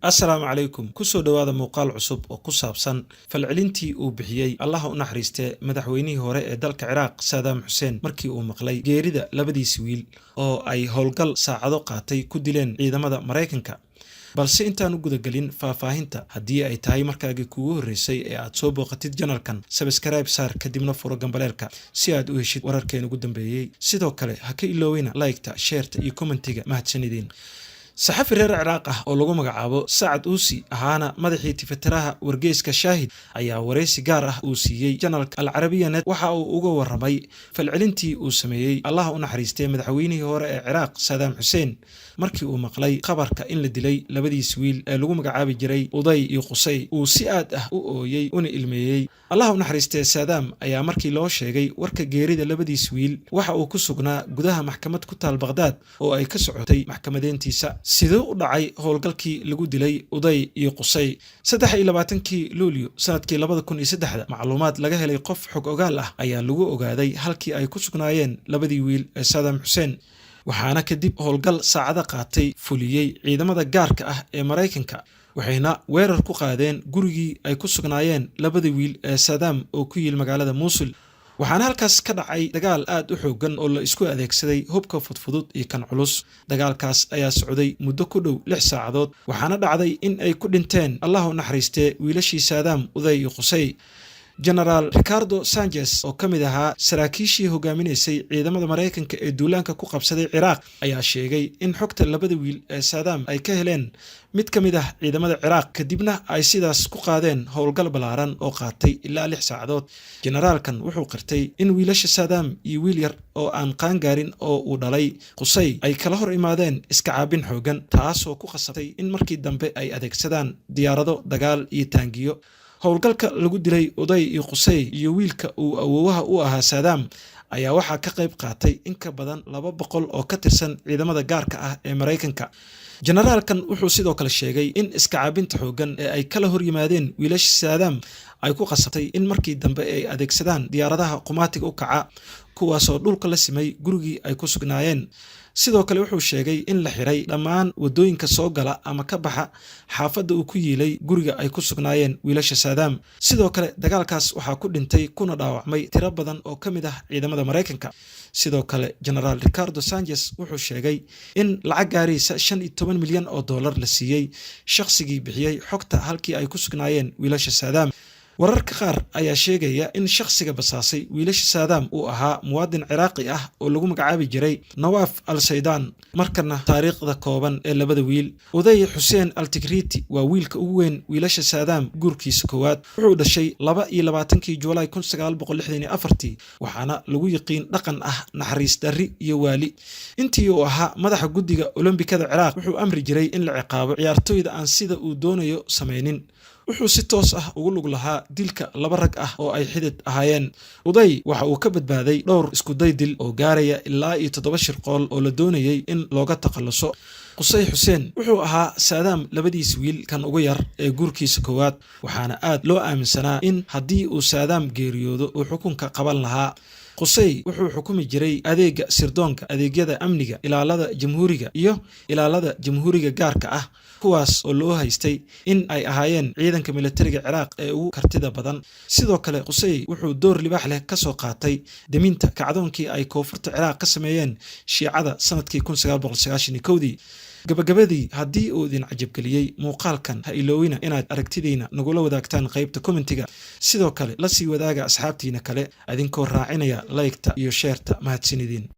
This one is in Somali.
السلام عليكم كسو دواada muuqaal cusub oo ku saabsan falcelintii uu bixiyay Allah u naxariiste madaxweynihii hore ee dalka Ciraaq Saddam Hussein markii uu maqlay geerida labadiis wiil oo ay howlgal saacado qaatay ku dileen ciidamada Mareykanka balse intaan u guda galin faahfaahinta haddii ay tahay markaagii kuugu horeysay ee aad soo booqatid channelkan subscribe saar kadibna furo gambaleelka si aad u heshid wararkeena ugu dambeeyay sidoo kale ha ka iloowina like-ta share-ta iyo commentiga mahadsanidin saxafi reer Ciraaq ah oo lagu magacaabo Saad Uusi ahaana madaxii tifatiraha wargeyska Shaahid ayaa wareysi gaar ah uu siiyay channelka Al Arabiya Net waxa uu uga waramay falcelintii uu sameeyay Allah u naxariistay madaxweynihii hore ee Ciraaq Saddam Hussein markii uu maqlay qabarka in la dilay labadiis wiil ee lagu magacaabi jiray Uday iyo Qusay uu si aad ah u ooyay una ilmeeyay Allah u naxariistay Saddam ayaa markii loo sheegay warka geerida labadiis wiil waxa uu ku sugnaa gudaha maxkamad ku taal Baghdad oo ay ka socotay maxkamadeentiisa sidoo u dhacay howlgalkii lagu dilay Uday iyo Qusay 23kii Luulyo sanadkii 2003 macluumaad laga helay qof xog ogaal ah ayaa lagu ogaaday halkii ay ku sugnaayeen labadii wiil ee Saddam Hussein waxaana kadib howlgal saacada qaatay fuliyay ciidamada gaarka ah ee Mareykanka waxayna weerar ku qaadeen gurigii ay ku sugnaayeen labadii wiil ee Saddam oo ku yil magaalada Mosul waxaana halkaas ka dhacay dagaal aad u xoogan oo la isku adeegsaday hubka fudfudud iyo kan culus dagaalkaas ayaa socday muddo ku dhow 6 saacadood waxaana dhacday in ay ku dhinteen Allah u naxariistay wiilashii Saddam Uday iyo Qusay General Ricardo Sanchez oo kamid ahaa saraakiishii hogaaminaysay ciidamada Mareykanka ee duulaanka ku qabsaday Ciraaq ayaa sheegay in xogta labada wiil ee Saddam ay ka heleen mid kamid ah ciidamada Ciraaq kadibna ay sidaas ku qaadeen howlgal balaaran oo qaatay ilaa 6 saacadood generaalkan wuxuu qirtay in wiilasha Saddam iyo wiil yar oo aan qaan gaarin oo uu dhalay Qusay ay kala hor imaadeen iska caabin xoogan taas oo ku qasabtay in markii dambe ay adeegsadaan diyaarado dagaal iyo taangiyo howlgalka lagu dilay Uday iyo Qusay iyo wiilka uu awoowaha u ahaa Saddam ayaa waxa ka qayb qaatay in ka badan 200 oo ka tirsan ciidamada gaarka ah ee Mareykanka generaalkan wuxuu sidoo kale sheegay in iska caabinta xoogan ee ay kala hor yimaadeen wiilasha Saddam ay ku qasabtay in markii dambe ay adeegsadaan diyaaradaha qumaatiga u kaca kuwaas oo dhulka la simay gurigii ay ku sugnaayeen sidoo kale wuxuu sheegay in la xiray dhammaan wadooyinka soo gala ama ka baxa xaafadda uu ku yiilay guriga ay ku sugnaayeen wiilasha Saddam sidoo kale dagaalkaas waxaa ku dhintay kuna dhaawacmay tiro badan oo kamid ah ciidamada Mareykanka sidoo kale General Ricardo Sanchez wuxuu sheegay in lacag gaaraysa $15 milyan oo dollar la siiyay shakhsigii bixiyay xogta halkii ay ku sugnaayeen wiilasha Saddam wararka qaar ayaa sheegaya in shakhsiga basaasay wiilasha Saddam uu ahaa muwaadin Ciraaqi ah oo lagu magacaabi jiray Nawaf al-Saydan markana taariikhda kooban ee labada wiil Uday Hussein al-Tigriti waa wiilka ugu weyn wiilasha Saddam guurkiisa koowaad wuxuu dhashay 22kii Juulaay 1964 waxaana lagu yiqiin dhaqan ah naxariis darri iyo waali intii uu ahaa madaxa guddiga Olombikada Ciraaq wuxuu amri jiray in la ciqaabo ciyaartooyda aan sida uu doonayo sameeynin wuxuu si toos ah ugu lug lahaa dilka laba rag ah oo ay xidid ahaayeen Uday waxa uu ka badbaaday dhowr isku day dil oo gaaraya ilaa 7 shirqool oo la doonayay in looga takhaluso Qusay Hussein wuxuu ahaa Saddam labadiis wiil kan ugu yar ee guurkiisa koowaad waxaana aad loo aaminsanaa in haddii uu Saddam geeriyoodo uu xukunka qaban lahaa Qusay wuxuu xukumi jiray adeega sirdoonka adeegyada amniga ilaalada jamhuuriga iyo ilaalada jamhuuriga gaarka ah kuwaas oo loo haystay in ay ahaayeen ciidanka militariga Ciraaq ee ugu kartida badan sidoo kale Qusay wuxuu door libaax leh ka soo qaatay deminta kacdoonkii ay koonfurta Ciraaq ka sameeyeen Shiicada sanadkii 1991 gabagabadii haddii uu idin cajab galiyay muuqaalkan ha iloowina inaad aragtidiina nagula wadaagtaan qaybta commentiga sidoo kale la sii wadaaga asxaabtiina kale idinkoo raacinaya like-ta iyo share-ta mahadsanidin